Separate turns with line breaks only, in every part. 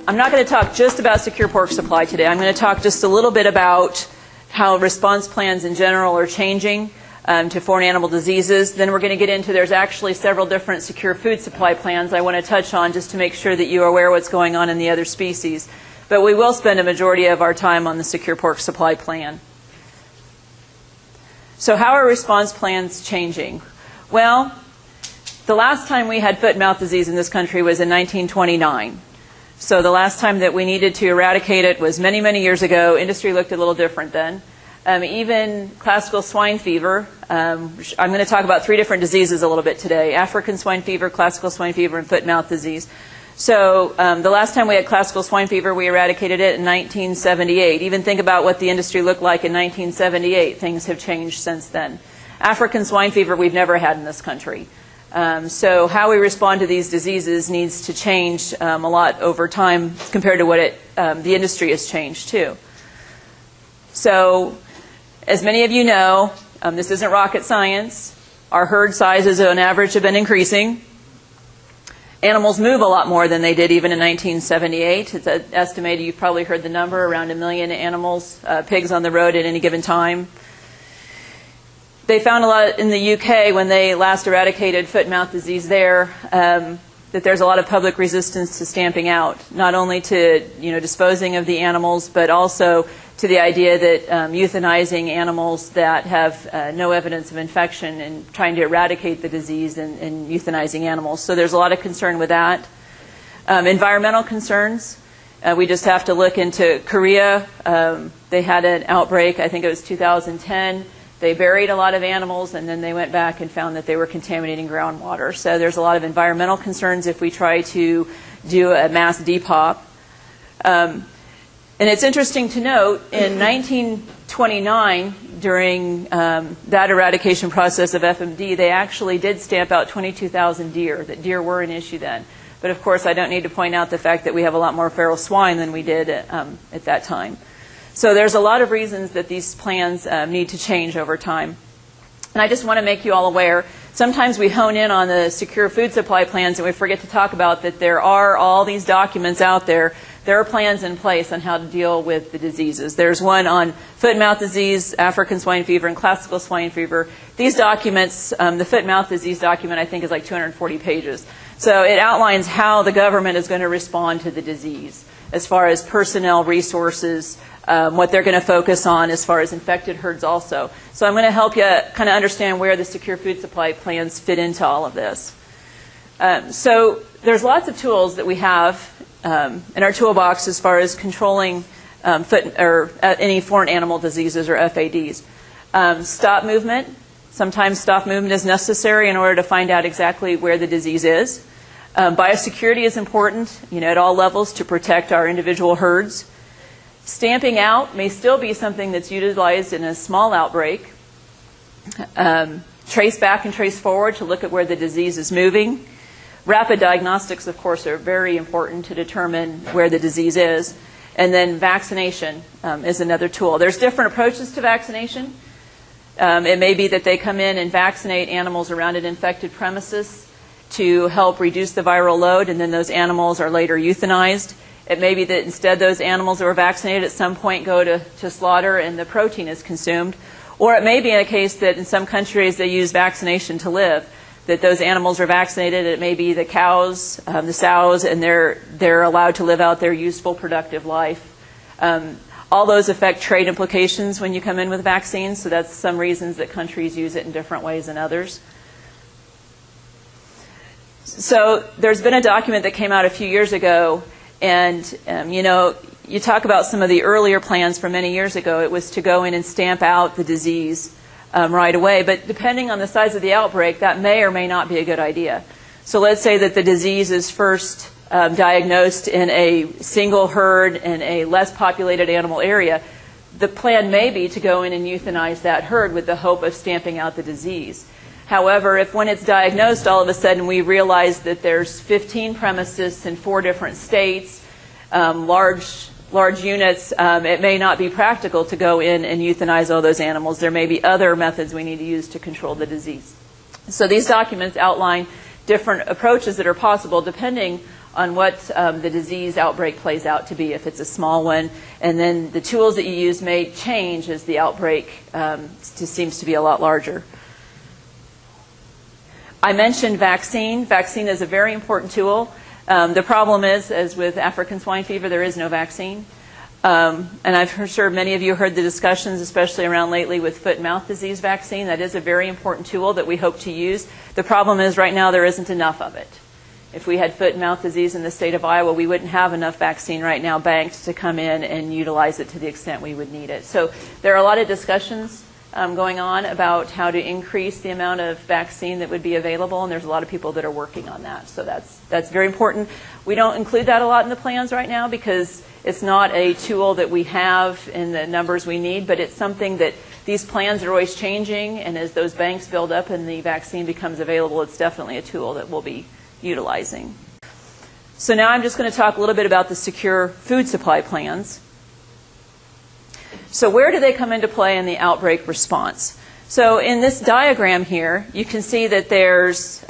I'm not going to talk just about secure pork supply today. I'm going to talk just a little bit about how response plans in general are changing to foreign animal diseases. Then we're going to get into, there's actually several different secure food supply plans I want to touch on just to make sure that you are aware of what's going on in the other species. But we will spend a majority of our time on the secure pork supply plan. So how are response plans changing? Well, the last time we had foot and mouth disease in this country was in 1929. So the last time that we needed to eradicate it was many, many years ago. Industry looked a little different then. Even classical swine fever, I'm going to talk about 3 different diseases a little bit today: African swine fever, classical swine fever, and foot and mouth disease. So the last time we had classical swine fever, we eradicated it in 1978. Even think about what the industry looked like in 1978. Things have changed since then. African swine fever we've never had in this country. So how we respond to these diseases needs to change a lot over time compared to what the industry has changed too. So as many of you know, this isn't rocket science. Our herd sizes on average have been increasing. Animals move a lot more than they did even in 1978. It's estimated, you've probably heard the number, around 1 million animals, pigs on the road at any given time. They found a lot in the UK when they last eradicated foot and mouth disease there, that there's a lot of public resistance to stamping out, not only to disposing of the animals, but also to the idea that euthanizing animals that have no evidence of infection and trying to eradicate the disease and euthanizing animals. So there's a lot of concern with that. Environmental concerns. We just have to look into Korea. They had an outbreak, I think it was 2010. They buried a lot of animals, and then they went back and found that they were contaminating groundwater. So there's a lot of environmental concerns if we try to do a mass depop. And it's interesting to note, in 1929, during that eradication process of FMD, they actually did stamp out 22,000 deer, that deer were an issue then. But of course, I don't need to point out the fact that we have a lot more feral swine than we did at that time. So there's a lot of reasons that these plans need to change over time. And I just want to make you all aware, sometimes we hone in on the secure food supply plans and we forget to talk about that there are all these documents out there. There are plans in place on how to deal with the diseases. There's one on foot and mouth disease, African swine fever, and classical swine fever. These documents, the foot and mouth disease document, I think is like 240 pages. So it outlines how the government is going to respond to the disease as far as personnel, resources, what they're going to focus on as far as infected herds also. So I'm going to help you kind of understand where the secure food supply plans fit into all of this. So there's lots of tools that we have in our toolbox as far as controlling any foreign animal diseases or FADs. Stop movement. Sometimes stop movement is necessary in order to find out exactly where the disease is. Biosecurity is important, at all levels to protect our individual herds. Stamping out may still be something that's utilized in a small outbreak. Trace back and trace forward to look at where the disease is moving. Rapid diagnostics, of course, are very important to determine where the disease is. And then vaccination is another tool. There's different approaches to vaccination. It may be that they come in and vaccinate animals around an infected premises to help reduce the viral load, and then those animals are later euthanized. It may be that instead those animals that were vaccinated at some point go to slaughter and the protein is consumed. Or it may be a case that in some countries they use vaccination to live, that those animals are vaccinated. It may be the cows, the sows, and they're allowed to live out their useful, productive life. All those affect trade implications when you come in with vaccines, so that's some reasons that countries use it in different ways than others. So there's been a document that came out a few years ago, and you talk about some of the earlier plans from many years ago. It was to go in and stamp out the disease right away, but depending on the size of the outbreak, that may or may not be a good idea. So let's say that the disease is first diagnosed in a single herd in a less populated animal area. The plan may be to go in and euthanize that herd with the hope of stamping out the disease. However, if when it's diagnosed, all of a sudden we realize that there's 15 premises in 4 different states, large units, it may not be practical to go in and euthanize all those animals. There may be other methods we need to use to control the disease. So these documents outline different approaches that are possible depending on what the disease outbreak plays out to be, if it's a small one. And then the tools that you use may change as the outbreak just seems to be a lot larger. I mentioned vaccine. Vaccine is a very important tool. The problem is, as with African swine fever, there is no vaccine. And I'm sure many of you heard the discussions, especially around lately, with foot and mouth disease vaccine. That is a very important tool that we hope to use. The problem is right now there isn't enough of it. If we had foot and mouth disease in the state of Iowa, we wouldn't have enough vaccine right now banked to come in and utilize it to the extent we would need it. So there are a lot of discussions going on about how to increase the amount of vaccine that would be available, and there's a lot of people that are working on that. So that's very important. We don't include that a lot in the plans right now because it's not a tool that we have in the numbers we need, but it's something that these plans are always changing, and as those banks build up and the vaccine becomes available, it's definitely a tool that we'll be utilizing. So now I'm just going to talk a little bit about the secure food supply plans. So where do they come into play in the outbreak response? So in this diagram here, you can see that there's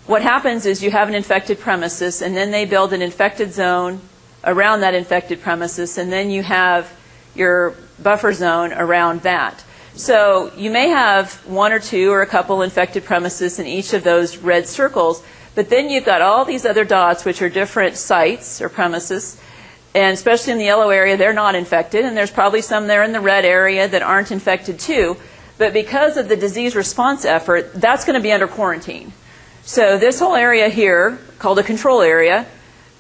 what happens is you have an infected premises, and then they build an infected zone around that infected premises, and then you have your buffer zone around that. So you may have one or two or a couple infected premises in each of those red circles, but then you've got all these other dots which are different sites or premises, and especially in the yellow area, they're not infected, and there's probably some there in the red area that aren't infected too, but because of the disease response effort, that's going to be under quarantine. So this whole area here, called a control area,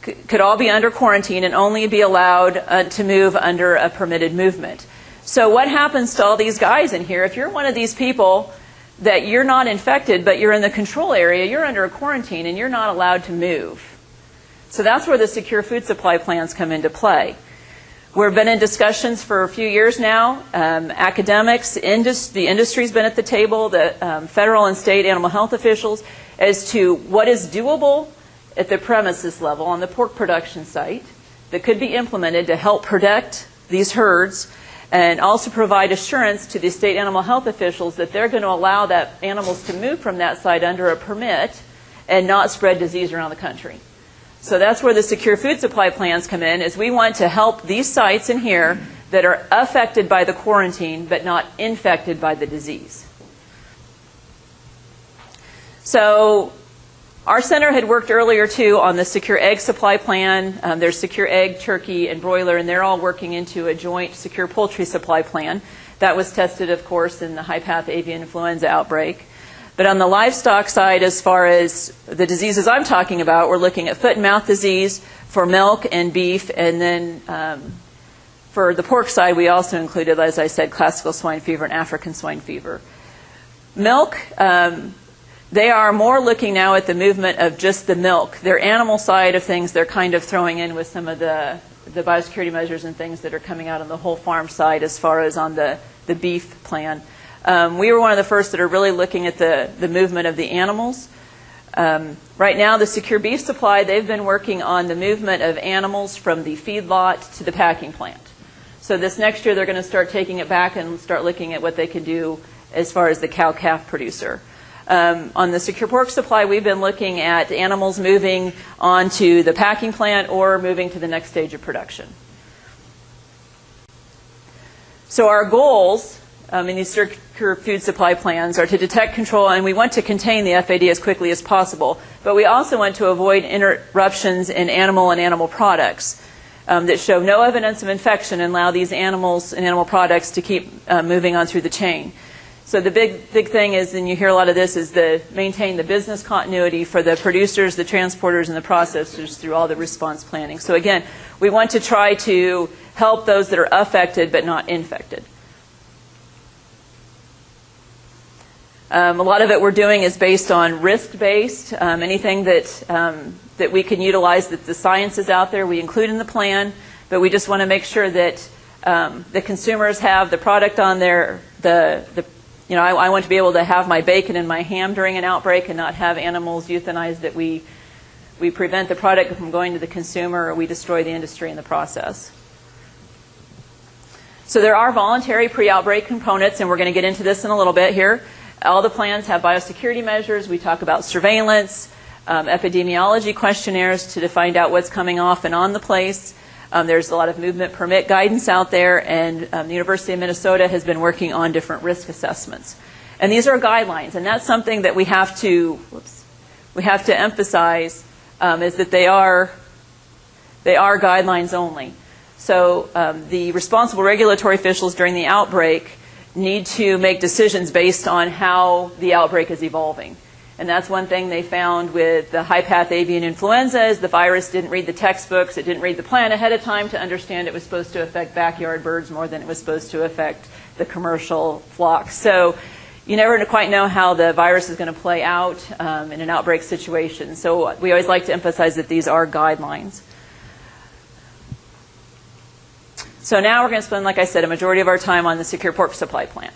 could all be under quarantine and only be allowed to move under a permitted movement. So what happens to all these guys in here? If you're one of these people that you're not infected, but you're in the control area, you're under a quarantine and you're not allowed to move. So that's where the secure food supply plans come into play. We've been in discussions for a few years now. Academics, the industry's been at the table, the federal and state animal health officials, as to what is doable at the premises level on the pork production site that could be implemented to help protect these herds, and also provide assurance to the state animal health officials that they're going to allow that animals to move from that site under a permit and not spread disease around the country. So that's where the secure food supply plans come in, is we want to help these sites in here that are affected by the quarantine but not infected by the disease. So our center had worked earlier too on the secure egg supply plan. There's secure egg, turkey, and broiler, and they're all working into a joint secure poultry supply plan. That was tested, of course, in the high-path avian influenza outbreak. But on the livestock side, as far as the diseases I'm talking about, we're looking at foot and mouth disease for milk and beef, and then for the pork side, we also included, as I said, classical swine fever and African swine fever. Milk, they are more looking now at the movement of just the milk. Their animal side of things, they're kind of throwing in with some of the biosecurity measures and things that are coming out on the whole farm side as far as on the beef plan. We were one of the first that are really looking at the movement of the animals. Right now, the secure beef supply, they've been working on the movement of animals from the feedlot to the packing plant. So this next year, they're going to start taking it back and start looking at what they can do as far as the cow-calf producer. On the secure pork supply, we've been looking at animals moving onto the packing plant or moving to the next stage of production. So our goals in these secure food supply plans are to detect, control, and we want to contain the FAD as quickly as possible. But we also want to avoid interruptions in animal and animal products that show no evidence of infection and allow these animals and animal products to keep moving on through the chain. So the big thing is, and you hear a lot of this, is to maintain the business continuity for the producers, the transporters, and the processors through all the response planning. So again, we want to try to help those that are affected but not infected. A lot of it we're doing is based on risk-based. Anything that we can utilize, that the science is out there, we include in the plan, but we just want to make sure that the consumers have the product on there. I want to be able to have my bacon and my ham during an outbreak and not have animals euthanized, that we prevent the product from going to the consumer, or we destroy the industry in the process. So there are voluntary pre-outbreak components, and we're going to get into this in a little bit here. All the plans have biosecurity measures. We talk about surveillance, epidemiology questionnaires to find out what's coming off and on the place. There's a lot of movement permit guidance out there, and the University of Minnesota has been working on different risk assessments. And these are guidelines, and that's something that we have to emphasize, is that they are guidelines only. So the responsible regulatory officials during the outbreak need to make decisions based on how the outbreak is evolving. And that's one thing they found with the high-path avian influenza is the virus didn't read the textbooks, it didn't read the plan ahead of time to understand it was supposed to affect backyard birds more than it was supposed to affect the commercial flocks. So you never quite know how the virus is going to play out in an outbreak situation. So we always like to emphasize that these are guidelines. So now we're going to spend, like I said, a majority of our time on the Secure Pork Supply Plan.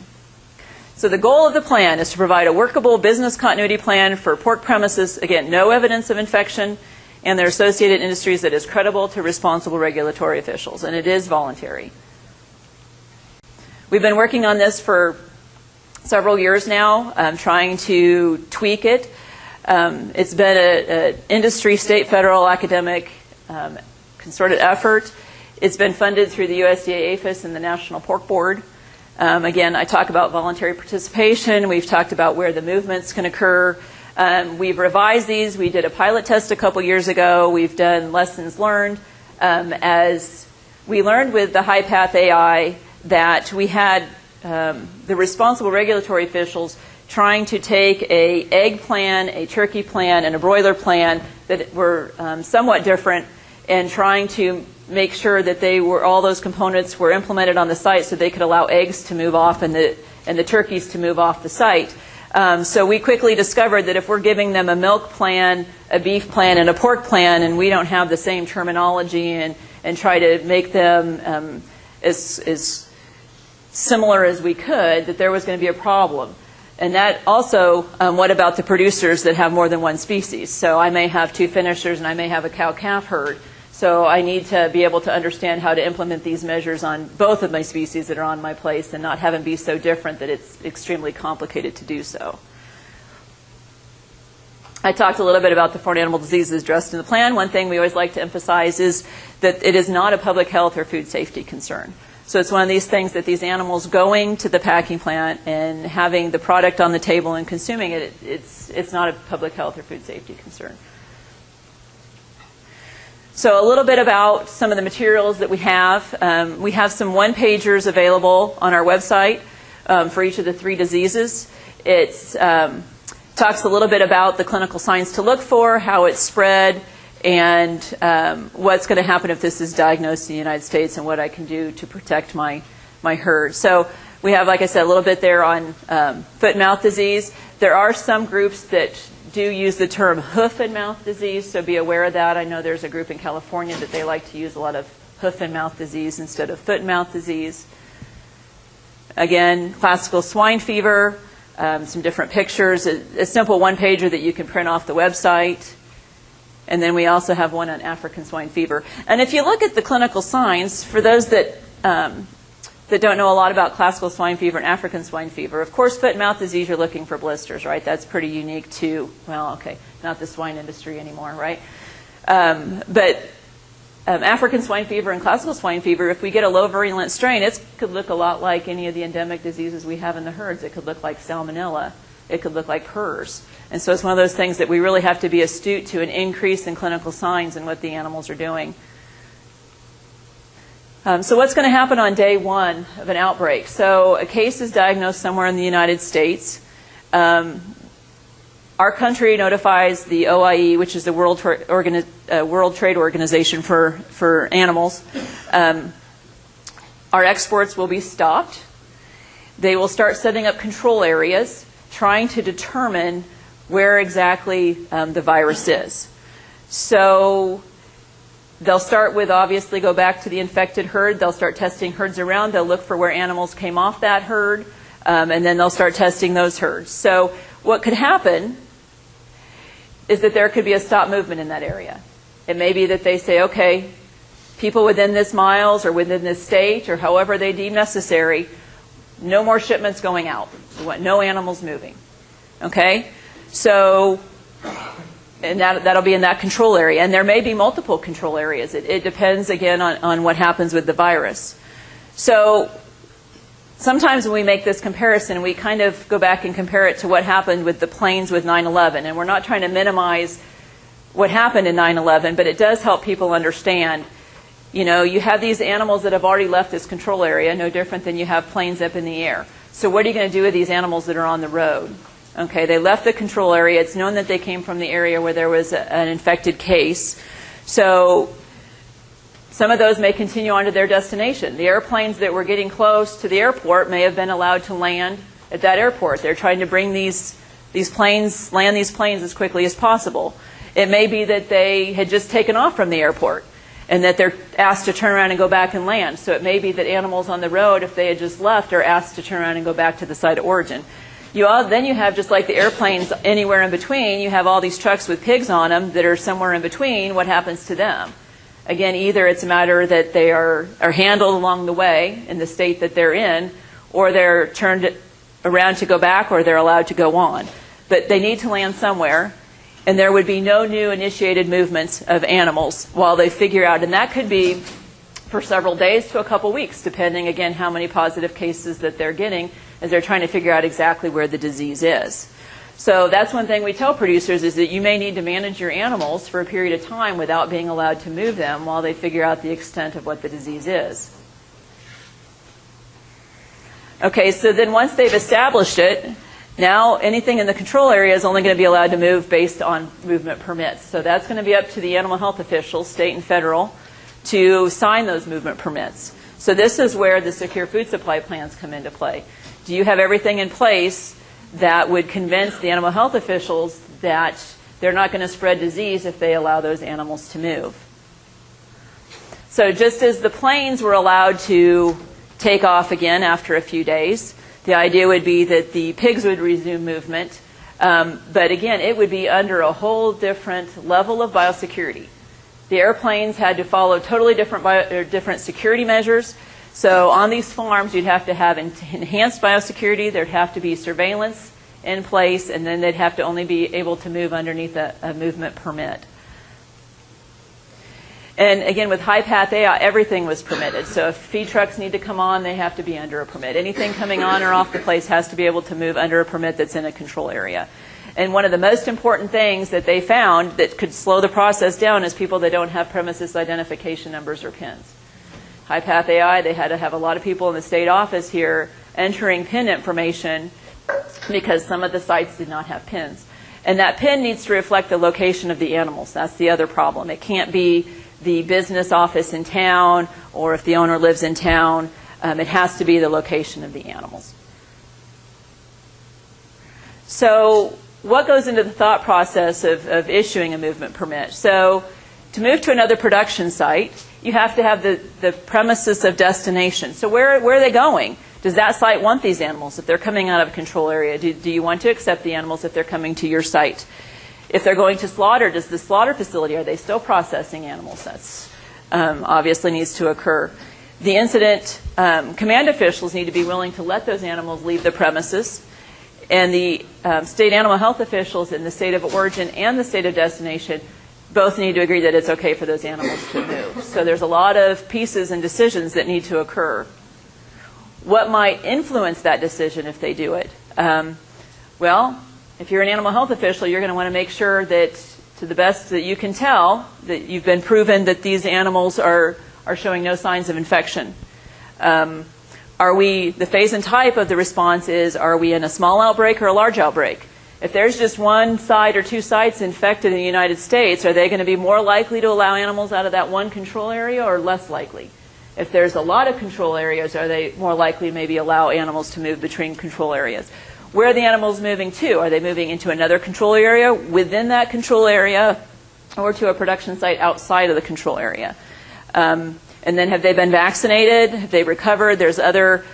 So the goal of the plan is to provide a workable business continuity plan for pork premises, again, no evidence of infection, and their associated industries that is credible to responsible regulatory officials, and it is voluntary. We've been working on this for several years now, trying to tweak it. It's been an industry, state, federal, academic concerted effort. It's been funded through the USDA APHIS and the National Pork Board. Again, I talk about voluntary participation. We've talked about where the movements can occur. We've revised these. We did a pilot test a couple years ago. We've done lessons learned. As we learned with the high-path AI that we had the responsible regulatory officials trying to take an egg plan, a turkey plan, and a broiler plan that were somewhat different and trying to make sure that all those components were implemented on the site so they could allow eggs to move off and the turkeys to move off the site. So we quickly discovered that if we're giving them a milk plan, a beef plan, and a pork plan, and we don't have the same terminology and try to make them as similar as we could, that there was going to be a problem. And that also, what about the producers that have more than one species? So I may have 2 finishers and I may have a cow-calf herd. So I need to be able to understand how to implement these measures on both of my species that are on my place and not have them be so different that it's extremely complicated to do so. I talked a little bit about the foreign animal diseases addressed in the plan. One thing we always like to emphasize is that it is not a public health or food safety concern. So it's one of these things that these animals going to the packing plant and having the product on the table and consuming it, it's not a public health or food safety concern. So a little bit about some of the materials that we have. We have some one-pagers available on our website for each of the 3 diseases. It talks a little bit about the clinical signs to look for, how it's spread, and what's going to happen if this is diagnosed in the United States and what I can do to protect my herd. So we have, like I said, a little bit there on foot and mouth disease. There are some groups that do use the term hoof and mouth disease, so be aware of that. I know there's a group in California that they like to use a lot of hoof and mouth disease instead of foot and mouth disease. Again, classical swine fever, some different pictures, a simple one-pager that you can print off the website. And then we also have one on African swine fever. And if you look at the clinical signs, for those that don't know a lot about classical swine fever and African swine fever, of course, foot and mouth disease, you're looking for blisters, right? That's pretty unique to, well, okay, not the swine industry anymore, right? But African swine fever and classical swine fever, if we get a low virulent strain, it could look a lot like any of the endemic diseases we have in the herds. It could look like salmonella. It could look like PRRS. And so it's one of those things that we really have to be astute to an increase in clinical signs and what the animals are doing. So what's going to happen on day 1 of an outbreak? So a case is diagnosed somewhere in the United States. Our country notifies the OIE, which is the World Trade Organization for animals. Our exports will be stopped. They will start setting up control areas, trying to determine where exactly the virus is. So they'll start with, obviously, go back to the infected herd. They'll start testing herds around. They'll look for where animals came off that herd, and then they'll start testing those herds. So what could happen is that there could be a stop movement in that area. It may be that they say, okay, people within this miles or within this state or however they deem necessary, No more shipments going out. We want no animals moving. Okay? So, and that'll be in that control area. And there may be multiple control areas. It depends, again, on what happens with the virus. So sometimes when we make this comparison, we kind of go back and compare it to what happened with the planes with 9/11. And we're not trying to minimize what happened in 9/11, but it does help people understand. You know, you have these animals that have already left this control area, no different than you have planes up in the air. So what are you going to do with these animals that are on the road? Okay, they left the control area. It's known that they came from the area where there was an infected case. So some of those may continue on to their destination. The airplanes that were getting close to the airport may have been allowed to land at that airport. They're trying to bring these planes, land these planes as quickly as possible. It may be that they had just taken off from the airport and that they're asked to turn around and go back and land. So it may be that animals on the road, if they had just left, are asked to turn around and go back to the site of origin. Then you have, just like the airplanes anywhere in between, you have all these trucks with pigs on them that are somewhere in between. What happens to them? Again, either it's a matter that they are handled along the way in the state that they're in, or they're turned around to go back, or they're allowed to go on. But they need to land somewhere. And there would be no new initiated movements of animals while they figure out, and that could be for several days to a couple weeks, depending, again, how many positive cases that they're getting as they're trying to figure out exactly where the disease is. So that's one thing we tell producers, is that you may need to manage your animals for a period of time without being allowed to move them while they figure out the extent of what the disease is. Okay, so then once they've established it, now anything in the control area is only going to be allowed to move based on movement permits. So that's going to be up to the animal health officials, state and federal, to sign those movement permits. So this is where the secure food supply plans come into play. Do you have everything in place that would convince the animal health officials that they're not going to spread disease if they allow those animals to move? So just as the planes were allowed to take off again after a few days, the idea would be that the pigs would resume movement. But again, it would be under a whole different level of biosecurity. The airplanes had to follow totally different security measures. So on these farms, you'd have to have enhanced biosecurity. There'd have to be surveillance in place, and then they'd have to only be able to move underneath a movement permit. And again, with high path AI, everything was permitted. So if feed trucks need to come on, they have to be under a permit. Anything coming on or off the place has to be able to move under a permit that's in a control area. And one of the most important things that they found that could slow the process down is people that don't have premises identification numbers or PINs. High path AI, they had to have a lot of people in the state office here entering PIN information because some of the sites did not have PINs. And that PIN needs to reflect the location of the animals. That's the other problem. It can't be the business office in town, or if the owner lives in town, it has to be the location of the animals. So what goes into the thought process of issuing a movement permit? So to move to another production site, you have to have the premises of destination. So where are they going? Does that site want these animals? If they're coming out of a control area, do you want to accept the animals if they're coming to your site? If they're going to slaughter, does the slaughter facility, are they still processing animals? That's obviously needs to occur. The incident command officials need to be willing to let those animals leave the premises. And the state animal health officials in the state of origin and the state of destination both need to agree that it's okay for those animals to move. So there's a lot of pieces and decisions that need to occur. What might influence that decision if they do it? Well, if you're an animal health official, you're going to want to make sure that, to the best that you can tell, that you've been proven that these animals are showing no signs of infection. The phase and type of the response is, are we in a small outbreak or a large outbreak? If there's just one site or two sites infected in the United States, are they going to be more likely to allow animals out of that one control area or less likely? If there's a lot of control areas, are they more likely to maybe allow animals to move between control areas? Where are the animals moving to? Are they moving into another control area within that control area, or to a production site outside of the control area? And then have they been vaccinated? Have they recovered? There's other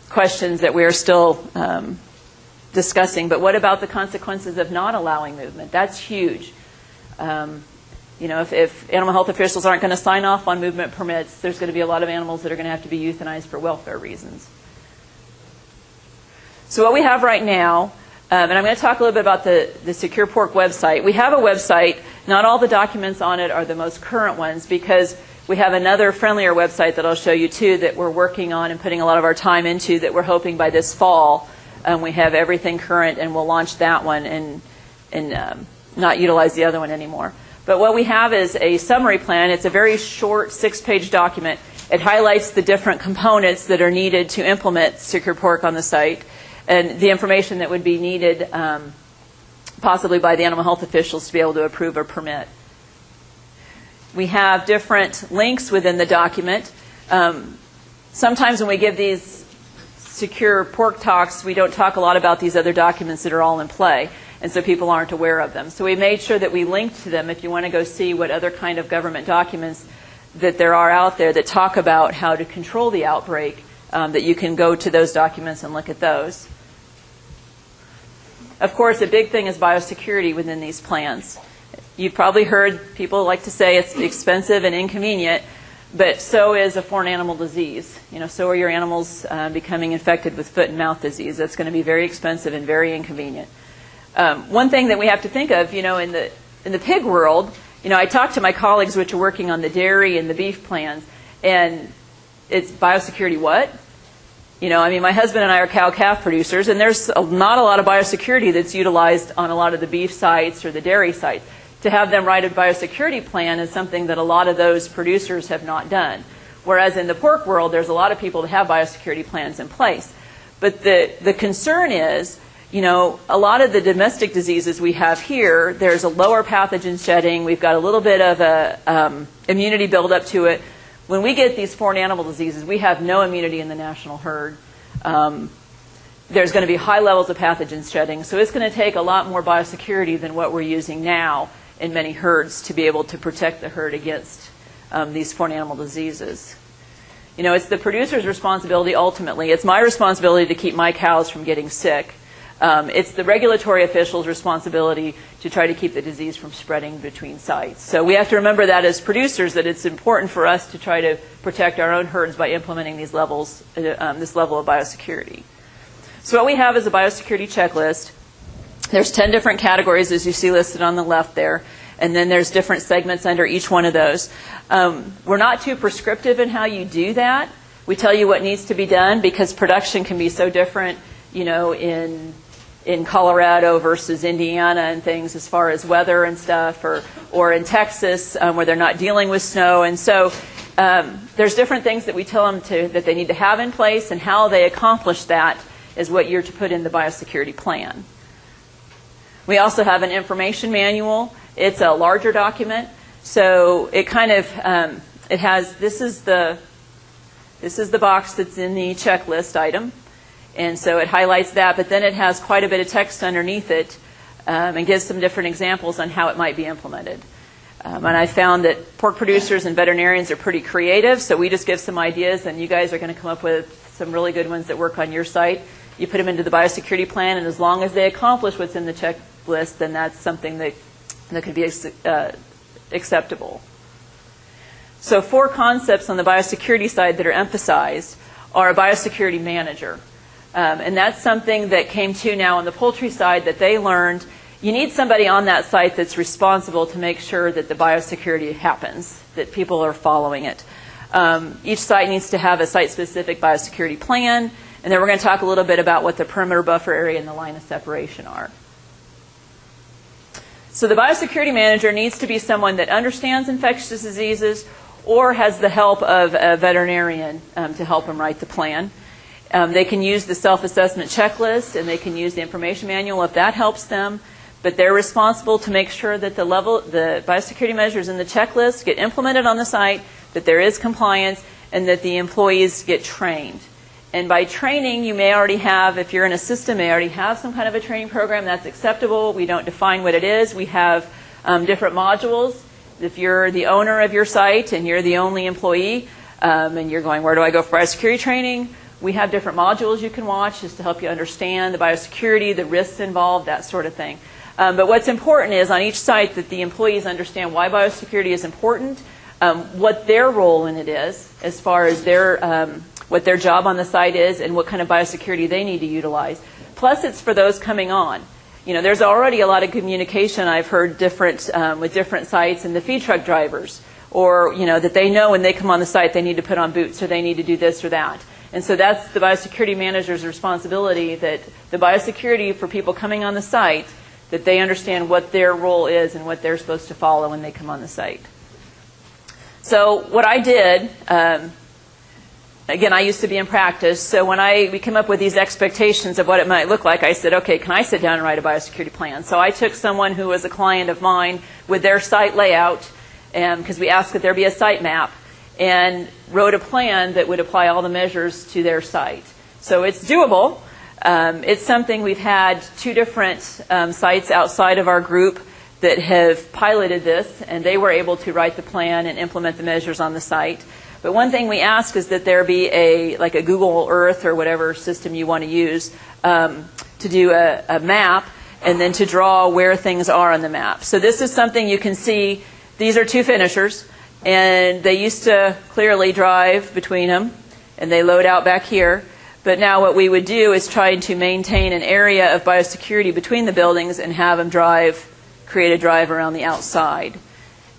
questions that we're still discussing. But what about the consequences of not allowing movement? That's huge. You know, if animal health officials aren't going to sign off on movement permits, there's going to be a lot of animals that are going to have to be euthanized for welfare reasons. So what we have right now, and I'm going to talk a little bit about the Secure Pork website. We have a website. Not all the documents on it are the most current ones because we have another friendlier website that I'll show you too that we're working on and putting a lot of our time into that we're hoping by this fall we have everything current and we'll launch that one and not utilize the other one anymore. But what we have is a summary plan. It's a very short 6-page document. It highlights the different components that are needed to implement Secure Pork on the site and the information that would be needed possibly by the animal health officials to be able to approve a permit. We have different links within the document. Sometimes when we give these Secure Pork talks, we don't talk a lot about these other documents that are all in play, and so people aren't aware of them. So we made sure that we linked to them if you want to go see what other kind of government documents that there are out there that talk about how to control the outbreak, that you can go to those documents and look at those. Of course, a big thing is biosecurity within these plans. You've probably heard people like to say it's expensive and inconvenient, but so is a foreign animal disease. So are your animals becoming infected with foot and mouth disease. That's going to be very expensive and very inconvenient. One thing that we have to think of, in the pig world, I talk to my colleagues which are working on the dairy and the beef plans, and it's biosecurity what? My husband and I are cow-calf producers, and there's not a lot of biosecurity that's utilized on a lot of the beef sites or the dairy sites. To have them write a biosecurity plan is something that a lot of those producers have not done. Whereas in the pork world, there's a lot of people that have biosecurity plans in place. But the concern is, a lot of the domestic diseases we have here, there's a lower pathogen shedding. We've got a little bit of a immunity buildup to it. When we get these foreign animal diseases, we have no immunity in the national herd. There's going to be high levels of pathogen shedding. So it's going to take a lot more biosecurity than what we're using now in many herds to be able to protect the herd against these foreign animal diseases. It's the producer's responsibility ultimately. It's my responsibility to keep my cows from getting sick. It's the regulatory official's responsibility to try to keep the disease from spreading between sites. So we have to remember that as producers, that it's important for us to try to protect our own herds by implementing these levels, this level of biosecurity. So what we have is a biosecurity checklist. There's 10 different categories, as you see listed on the left there, and then there's different segments under each one of those. We're not too prescriptive in how you do that. We tell you what needs to be done because production can be so different, in Colorado versus Indiana and things as far as weather and stuff, or in Texas where they're not dealing with snow. And so there's different things that we tell them that they need to have in place, and how they accomplish that is what you're to put in the biosecurity plan. We also have an information manual. It's a larger document, so it kind of it has this is the box that's in the checklist item, and so it highlights that. But then it has quite a bit of text underneath it, and gives some different examples on how it might be implemented. And I found that pork producers and veterinarians are pretty creative, so we just give some ideas, and you guys are going to come up with some really good ones that work on your site. You put them into the biosecurity plan, and as long as they accomplish what's in the checklist, then that's something that could be acceptable. So 4 concepts on the biosecurity side that are emphasized are a biosecurity manager. And that's something that came to now on the poultry side that they learned. You need somebody on that site that's responsible to make sure that the biosecurity happens, that people are following it. Each site needs to have a site-specific biosecurity plan, and then we're going to talk a little bit about what the perimeter buffer area and the line of separation are. So the biosecurity manager needs to be someone that understands infectious diseases or has the help of a veterinarian to help them write the plan. They can use the self-assessment checklist, and they can use the information manual if that helps them. But they're responsible to make sure that the biosecurity measures in the checklist get implemented on the site, that there is compliance, and that the employees get trained. And by training, you may already have, if you're in a system, may already have some kind of a training program. That's acceptable. We don't define what it is. We have different modules. If you're the owner of your site and you're the only employee, and you're going, where do I go for biosecurity training? We have different modules you can watch just to help you understand the biosecurity, the risks involved, that sort of thing. But what's important is on each site that the employees understand why biosecurity is important, what their role in it is as far as their what their job on the site is, and what kind of biosecurity they need to utilize. plus it's for those coming on. You know, there's already a lot of communication I've heard with different sites and the feed truck drivers, or, you know, that they know when they come on the site they need to put on boots or they need to do this or that. And so that's the biosecurity manager's responsibility, that the biosecurity for people coming on the site, that they understand what their role is and what they're supposed to follow when they come on the site. So what I did, again, I used to be in practice, so when we came up with these expectations of what it might look like, I said, okay, can I sit down and write a biosecurity plan? So I took someone who was a client of mine with their site layout, because we asked that there be a site map, and wrote a plan that would apply all the measures to their site. So it's doable. It's something we've had 2 different sites outside of our group that have piloted this, and they were able to write the plan and implement the measures on the site. But one thing we ask is that there be like a Google Earth or whatever system you want to use to do a map, and then to draw where things are on the map. So this is something you can see. These are 2 finishers, and they used to clearly drive between them, and they load out back here. But now what we would do is try to maintain an area of biosecurity between the buildings and have them create a drive around the outside.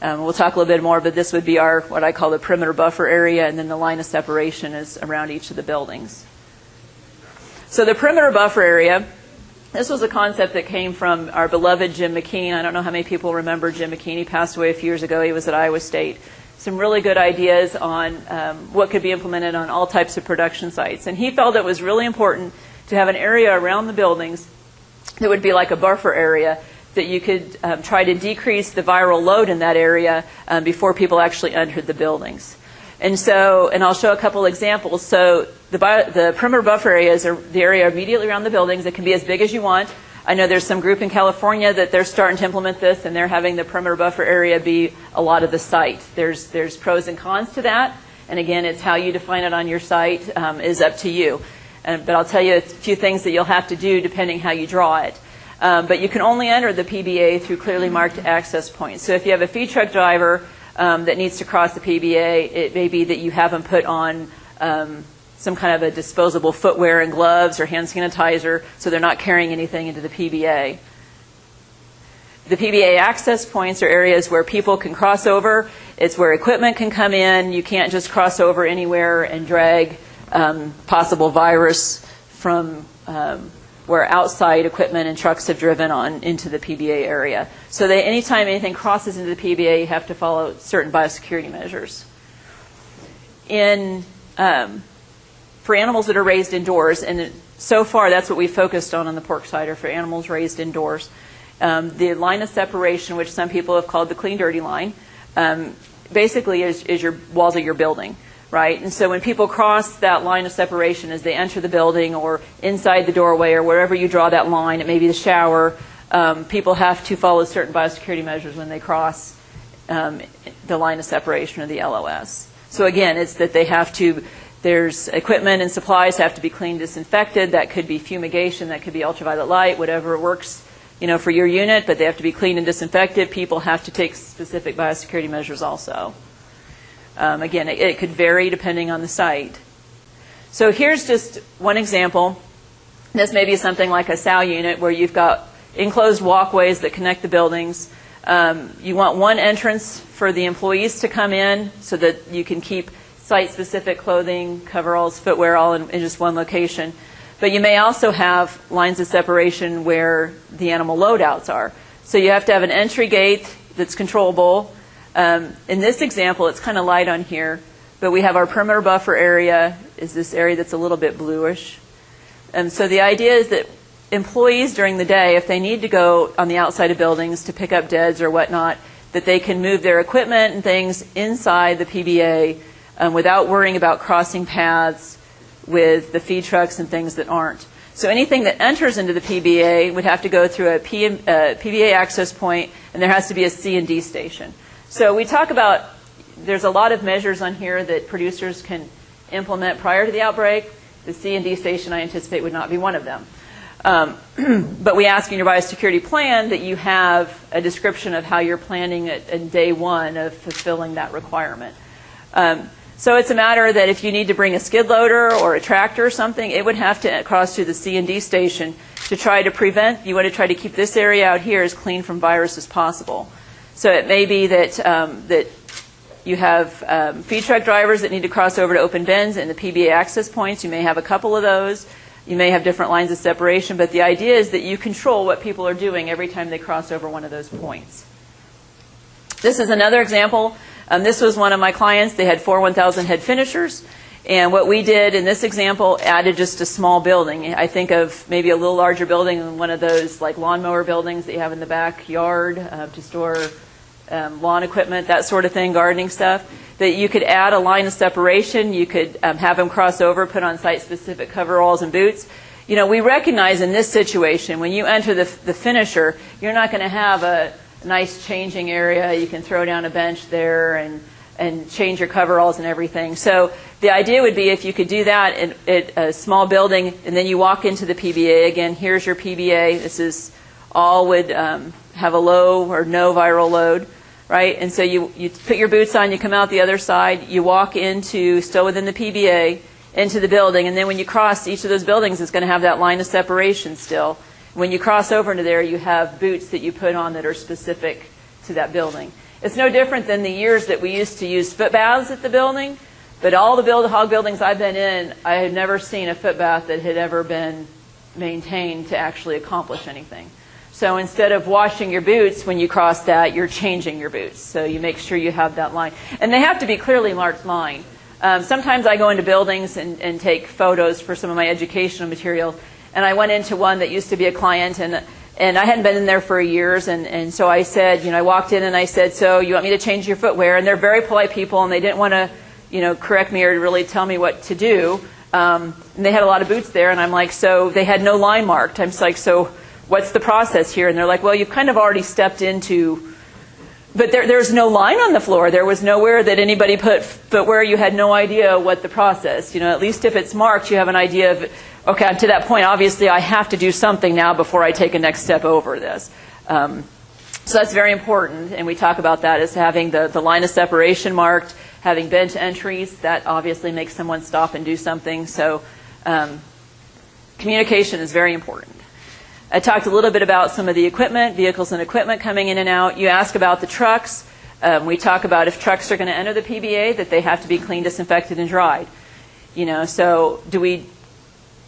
We'll talk a little bit more, but this would be our, what I call the perimeter buffer area, and then the line of separation is around each of the buildings. So the perimeter buffer area, this was a concept that came from our beloved Jim McKean. I don't know how many people remember Jim McKean. He passed away a few years ago. He was at Iowa State. Some really good ideas on what could be implemented on all types of production sites. And he felt it was really important to have an area around the buildings that would be like a buffer area, that you could try to decrease the viral load in that area before people actually entered the buildings. And I'll show a couple examples. So the perimeter buffer areas are the area immediately around the buildings. It can be as big as you want. I know there's some group in California that they're starting to implement this, and they're having the perimeter buffer area be a lot of the site. There's pros and cons to that, and again, it's how you define it on your site is up to you. But I'll tell you a few things that you'll have to do depending how you draw it. But you can only enter the PBA through clearly marked access points. So if you have a feed truck driver that needs to cross the PBA, it may be that you have them put on some kind of a disposable footwear and gloves or hand sanitizer, so they're not carrying anything into the PBA. The PBA access points are areas where people can cross over. It's where equipment can come in. You can't just cross over anywhere and drag possible virus from where outside equipment and trucks have driven on into the PBA area. So anytime anything crosses into the PBA, you have to follow certain biosecurity measures. For animals that are raised indoors, and so far that's what we focused on the pork side, or for animals raised indoors, the line of separation, which some people have called the clean-dirty line, basically is your walls of your building. Right? And so when people cross that line of separation as they enter the building or inside the doorway or wherever you draw that line, it may be the shower, people have to follow certain biosecurity measures when they cross the line of separation or the LOS. So again, it's that they have to, there's equipment and supplies have to be cleaned, disinfected. That could be fumigation, that could be ultraviolet light, whatever works, you know, for your unit, but they have to be cleaned and disinfected. People have to take specific biosecurity measures also. Again, it could vary depending on the site. So here's just one example. This may be something like a sow unit where you've got enclosed walkways that connect the buildings. You want one entrance for the employees to come in so that you can keep site-specific clothing, coveralls, footwear all in just one location. But you may also have lines of separation where the animal loadouts are. So you have to have an entry gate that's controllable. In this example, it's kind of light on here, but we have our perimeter buffer area is this area that's a little bit bluish. So the idea is that employees during the day, if they need to go on the outside of buildings to pick up deads or whatnot, that they can move their equipment and things inside the PBA without worrying about crossing paths with the feed trucks and things that aren't. So anything that enters into the PBA would have to go through a PBA access point, and there has to be a C&D station. So we talk about, there's a lot of measures on here that producers can implement prior to the outbreak. The C&D station, I anticipate, would not be one of them. But we ask in your biosecurity plan that you have a description of how you're planning it in day one of fulfilling that requirement. So it's a matter that if you need to bring a skid loader or a tractor or something, it would have to cross through the C&D station. to try to prevent, you want to try to keep this area out here as clean from virus as possible. So it may be that, that you have feed truck drivers that need to cross over to open bins and the PBA access points. You may have a couple of those. You may have different lines of separation, but the idea is that you control what people are doing every time they cross over one of those points. This is another example. This was one of my clients. They had 4 1,000 head finishers. And what we did in this example, added just a small building. I think of maybe a little larger building than one of those like lawnmower buildings that you have in the backyard to store lawn equipment, that sort of thing, gardening stuff. That you could add a line of separation. You could have them cross over, put on site-specific coveralls and boots. You know, we recognize in this situation, when you enter the finisher, you're not going to have a nice changing area. You can throw down a bench there and change your coveralls and everything. So the idea would be if you could do that at a small building, and then you walk into the PBA. Again, here's your PBA. This is all would have a low or no viral load, right? And so you put your boots on, you come out the other side, you walk into, still within the PBA, into the building, and then when you cross each of those buildings, it's going to have that line of separation still. When you cross over into there, you have boots that you put on that are specific to that building. It's no different than the years that we used to use foot baths at the building, but all the hog buildings I've been in, I had never seen a foot bath that had ever been maintained to actually accomplish anything. So instead of washing your boots when you cross that, you're changing your boots. So you make sure you have that line. And they have to be clearly marked line. Sometimes I go into buildings and take photos for some of my educational material. And I went into one that used to be a client, and I hadn't been in there for years. And so I said, you know, I walked in and I said, so you want me to change your footwear? And they're very polite people, and they didn't want to, you know, correct me or really tell me what to do. And they had a lot of boots there, and I'm like, so they had no line marked. I'm just like, so what's the process here? And they're like, well, you've kind of already stepped into, but there's no line on the floor. There was nowhere that anybody put footwear. You had no idea what the process, you know, at least if it's marked, you have an idea of, okay, to that point, obviously I have to do something now before I take a next step over this. So that's very important, and we talk about that as having the line of separation marked, having bench entries. That obviously makes someone stop and do something. So communication is very important. I talked a little bit about some of the equipment, vehicles and equipment coming in and out. You ask about the trucks. We talk about if trucks are going to enter the PBA, that they have to be cleaned, disinfected, and dried. You know, so do we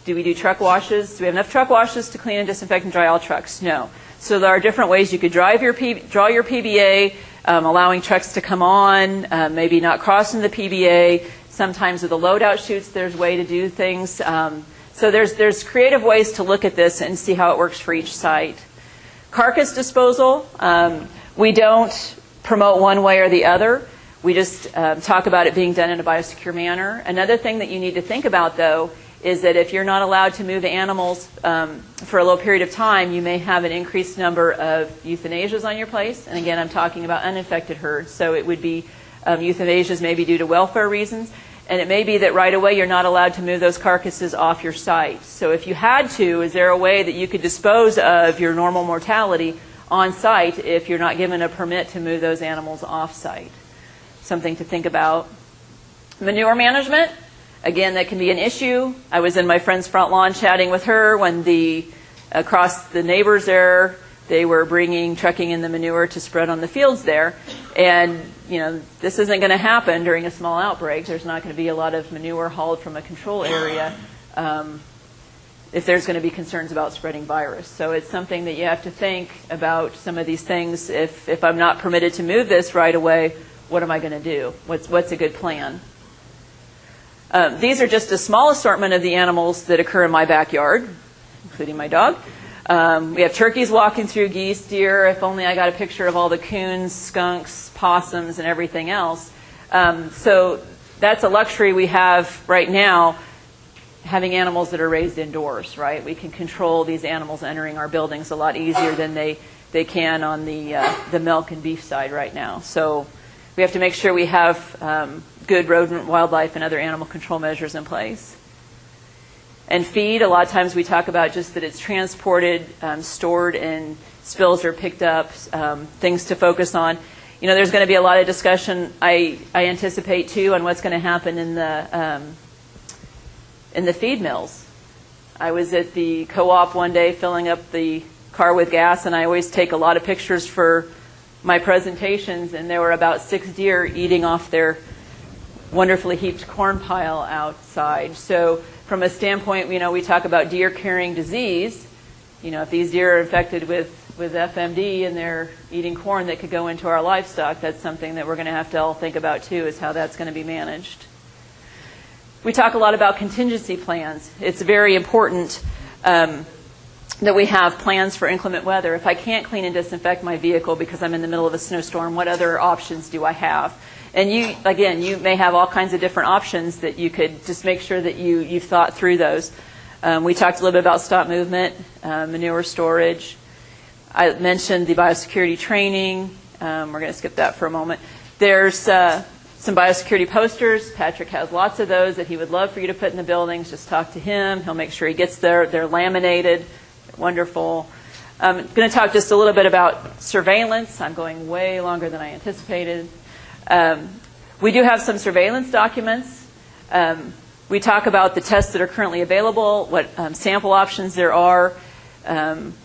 do truck washes? Do we have enough truck washes to clean and disinfect and dry all trucks? No. So there are different ways you could draw your PBA, allowing trucks to come on, maybe not crossing the PBA. Sometimes with the loadout chutes, there's a way to do things. So there's creative ways to look at this and see how it works for each site. Carcass disposal, we don't promote one way or the other. We just talk about it being done in a biosecure manner. Another thing that you need to think about, though, is that if you're not allowed to move animals for a low period of time, you may have an increased number of euthanasias on your place. And again, I'm talking about uninfected herds. So it would be euthanasias maybe due to welfare reasons. And it may be that right away you're not allowed to move those carcasses off your site. So if you had to, is there a way that you could dispose of your normal mortality on site if you're not given a permit to move those animals off site? Something to think about. Manure management. Again, that can be an issue. I was in my friend's front lawn chatting with her when across the neighbors there, they were trucking in the manure to spread on the fields there. And, you know, this isn't going to happen during a small outbreak. There's not going to be a lot of manure hauled from a control area if there's going to be concerns about spreading virus. So it's something that you have to think about some of these things. If I'm not permitted to move this right away, what am I going to do? What's a good plan? These are just a small assortment of the animals that occur in my backyard, including my dog. We have turkeys walking through, geese, deer. If only I got a picture of all the coons, skunks, possums, and everything else. So that's a luxury we have right now, having animals that are raised indoors, right? We can control these animals entering our buildings a lot easier than they can on the milk and beef side right now. So we have to make sure we have good rodent, wildlife, and other animal control measures in place. And feed, a lot of times we talk about just that it's transported, stored, and spills are picked up, things to focus on. You know, there's going to be a lot of discussion, I anticipate, too, on what's going to happen in the feed mills. I was at the co-op one day filling up the car with gas, and I always take a lot of pictures for my presentations, and there were about 6 deer eating off their wonderfully heaped corn pile outside. So from a standpoint, we talk about deer carrying disease. If these deer are infected with FMD and they're eating corn that could go into our livestock, that's something that we're going to have to all think about too, is how that's going to be managed. We talk a lot about contingency plans. It's very important that we have plans for inclement weather. If I can't clean and disinfect my vehicle because I'm in the middle of a snowstorm, what other options do I have? And you may have all kinds of different options that you could just make sure that you've thought through those. We talked a little bit about stop movement, manure storage. I mentioned the biosecurity training. We're going to skip that for a moment. There's some biosecurity posters. Patrick has lots of those that he would love for you to put in the buildings. Just talk to him. He'll make sure he gets there. They're laminated. Wonderful. I'm going to talk just a little bit about surveillance. I'm going way longer than I anticipated. We do have some surveillance documents. We talk about the tests that are currently available, what sample options there are.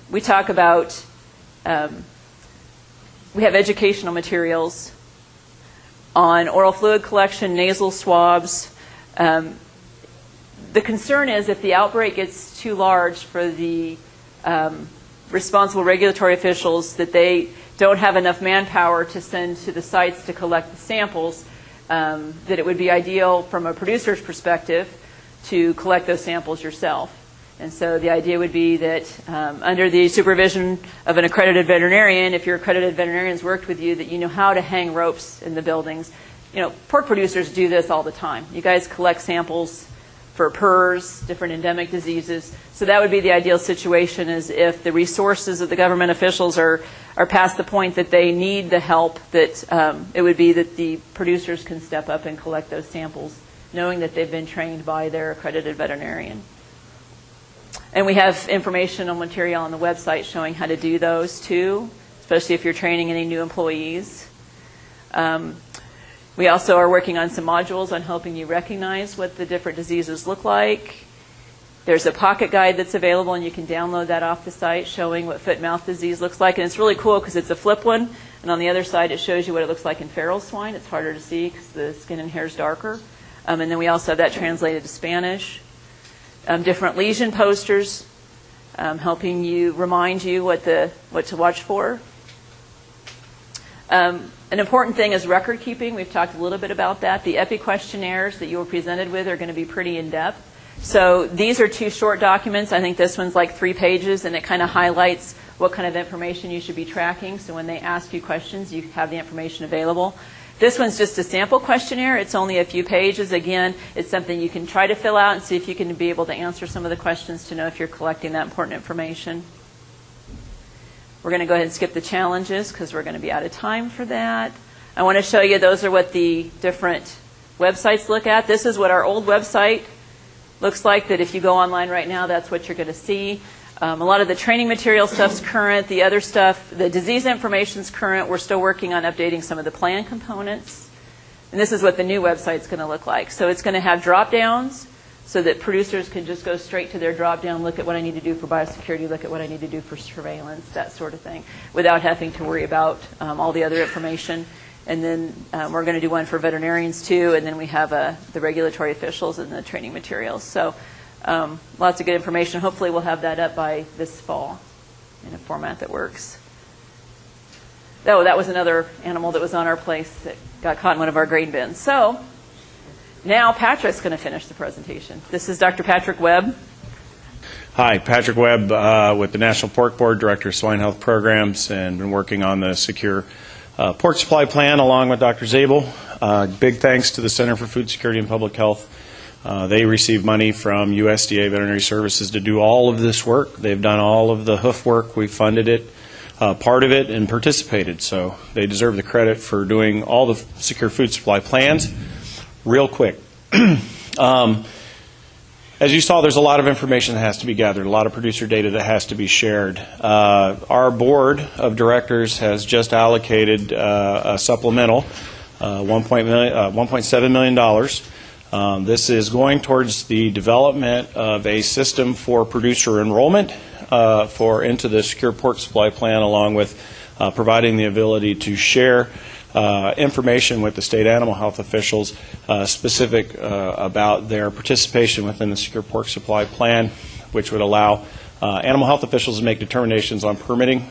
We talk about, we have educational materials on oral fluid collection, nasal swabs. The concern is if the outbreak gets too large for the responsible regulatory officials, that they don't have enough manpower to send to the sites to collect the samples, that it would be ideal from a producer's perspective to collect those samples yourself. And so the idea would be that under the supervision of an accredited veterinarian, if your accredited veterinarian's worked with you, that you know how to hang ropes in the buildings. Pork producers do this all the time. You guys collect samples for PRRS, different endemic diseases. So that would be the ideal situation, is if the resources of the government officials are past the point that they need the help, that it would be that the producers can step up and collect those samples, knowing that they've been trained by their accredited veterinarian. And we have informational material on the website showing how to do those too, especially if you're training any new employees. We also are working on some modules on helping you recognize what the different diseases look like. There's a pocket guide that's available, and you can download that off the site showing what foot-and-mouth disease looks like. And it's really cool because it's a flip one, and on the other side it shows you what it looks like in feral swine. It's harder to see because the skin and hair is darker. And then we also have that translated to Spanish. Different lesion posters, helping you, remind you what to watch for. An important thing is record keeping. We've talked a little bit about that. The EPI questionnaires that you were presented with are going to be pretty in-depth. So these are 2 short documents. I think this one's like 3 pages, and it kind of highlights what kind of information you should be tracking. So when they ask you questions, you have the information available. This one's just a sample questionnaire. It's only a few pages. Again, it's something you can try to fill out and see if you can be able to answer some of the questions to know if you're collecting that important information. We're going to go ahead and skip the challenges because we're going to be out of time for that. I want to show you, those are what the different websites look at. This is what our old website looks like, that if you go online right now, that's what you're going to see. A lot of the training material stuff's current. The other stuff, the disease information's current. We're still working on updating some of the plan components. And this is what the new website's going to look like. So it's going to have drop-downs so that producers can just go straight to their drop-down, look at what I need to do for biosecurity, look at what I need to do for surveillance, that sort of thing, without having to worry about all the other information. And then we're going to do one for veterinarians too, and then we have the regulatory officials and the training materials. So lots of good information. Hopefully we'll have that up by this fall in a format that works. Oh, that was another animal that was on our place that got caught in one of our grain bins. So now Patrick's going to finish the presentation. This is Dr. Patrick Webb.
Hi, Patrick Webb with the National Pork Board, Director of Swine Health Programs, and been working on the Secure Pork Supply Plan along with Dr. Zaabel. Big thanks to the Center for Food Security and Public Health. They receive money from USDA Veterinary Services to do all of this work. They've done all of the hoof work. We funded it, part of it, and participated. So they deserve the credit for doing all the secure food supply plans. Real quick. As you saw, there's a lot of information that has to be gathered, a lot of producer data that has to be shared. Our board of directors has just allocated a supplemental $1.7 million This is going towards the development of a system for producer enrollment into the Secure Pork Supply Plan, along with providing the ability to share information with the state animal health officials specific about their participation within the Secure Pork Supply Plan, which would allow animal health officials to make determinations on permitting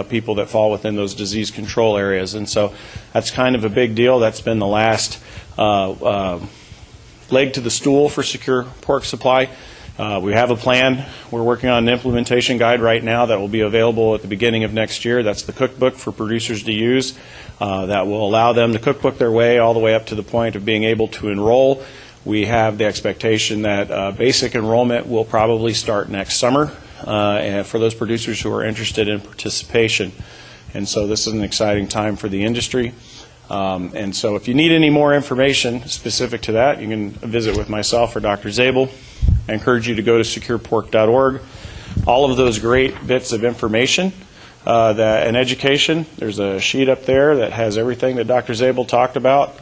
people that fall within those disease control areas. And so that's kind of a big deal. That's been the last leg to the stool for secure pork supply. We have a plan. We're working on an implementation guide right now that will be available at the beginning of next year. That's the cookbook for producers to use that will allow them to cookbook their way all the way up to the point of being able to enroll. We have the expectation that basic enrollment will probably start next summer for those producers who are interested in participation. And so this is an exciting time for the industry. And so if you need any more information specific to that, you can visit with myself or Dr. Zaabel. I encourage you to go to securepork.org. All of those great bits of information and education, there's a sheet up there that has everything that Dr. Zaabel talked about.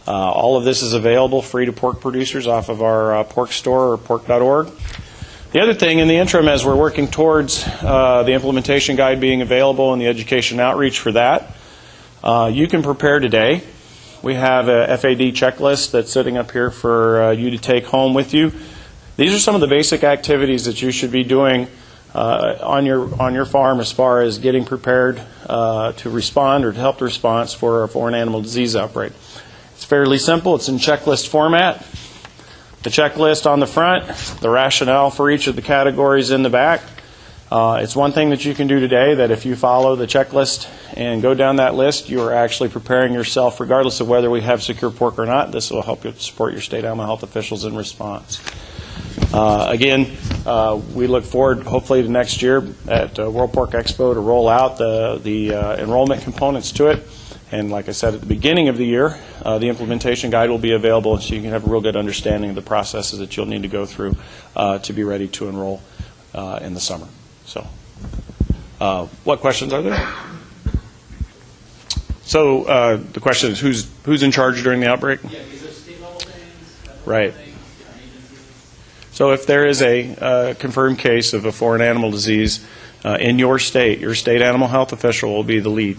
All of this is available free to pork producers off of our pork store or pork.org. The other thing in the interim, as we're working towards the implementation guide being available and the education outreach for that, you can prepare today. We have a FAD checklist that's sitting up here for you to take home with you. These are some of the basic activities that you should be doing on your farm as far as getting prepared to respond or to help the response for a foreign animal disease outbreak. It's fairly simple. It's in checklist format. The checklist on the front, the rationale for each of the categories in the back. It's one thing that you can do today that if you follow the checklist and go down that list, you are actually preparing yourself regardless of whether we have secure pork or not. This will help you support your state animal health officials in response. Again, we look forward hopefully to next year at World Pork Expo to roll out the enrollment components to it. And like I said at the beginning of the year, the implementation guide will be available so you can have a real good understanding of the processes that you'll need to go through to be ready to enroll in the summer. So, what questions are there? So the question is, who's in charge during the outbreak?
Yeah, is there state level things?
Right. So if there is a confirmed case of a foreign animal disease in your state animal health official will be the lead.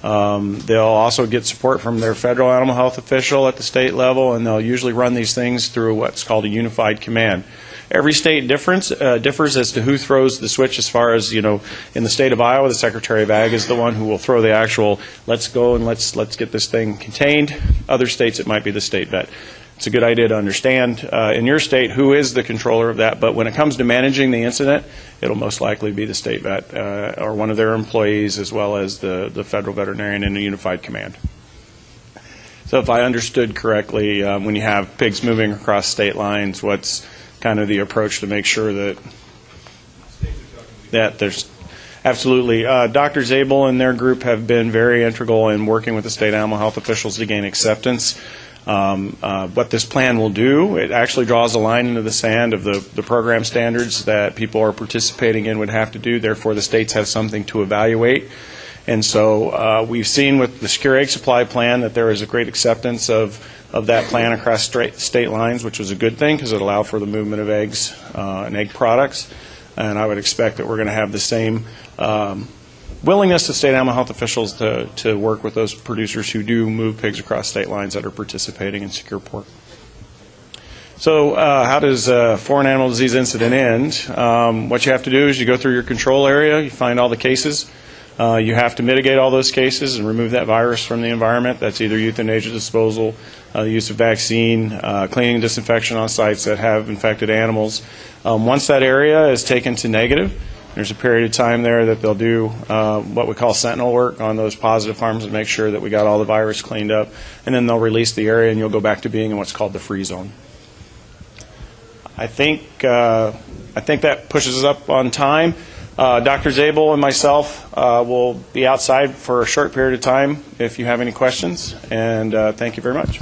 They'll also get support from their federal animal health official at the state level, and they'll usually run these things through what's called a unified command. Every state differs as to who throws the switch as far as, in the state of Iowa, the Secretary of Ag is the one who will throw the actual, let's go and let's get this thing contained. Other states, it might be the state vet. It's a good idea to understand in your state who is the controller of that, but when it comes to managing the incident, it'll most likely be the state vet or one of their employees, as well as the federal veterinarian in a unified command. So if I understood correctly, when you have pigs moving across state lines, what's kind of the approach to make sure that there's absolutely. Dr. Zaabel and their group have been very integral in working with the state animal health officials to gain acceptance. What this plan will do, it actually draws a line into the sand of the program standards that people are participating in would have to do. Therefore, the states have something to evaluate. And so we've seen with the Secure Egg Supply Plan that there is a great acceptance of that plan across state lines, which was a good thing because it allowed for the movement of eggs and egg products. And I would expect that we're going to have the same willingness of state animal health officials to work with those producers who do move pigs across state lines that are participating in secure pork. So how does a foreign animal disease incident end? What you have to do is you go through your control area, you find all the cases. You have to mitigate all those cases and remove that virus from the environment. That's either euthanasia disposal, the use of vaccine, cleaning and disinfection on sites that have infected animals. Once that area is taken to negative, there's a period of time there that they'll do what we call sentinel work on those positive farms to make sure that we got all the virus cleaned up, and then they'll release the area and you'll go back to being in what's called the free zone. I think that pushes us up on time. Dr. Zaabel and myself will be outside for a short period of time if you have any questions, and thank you very much.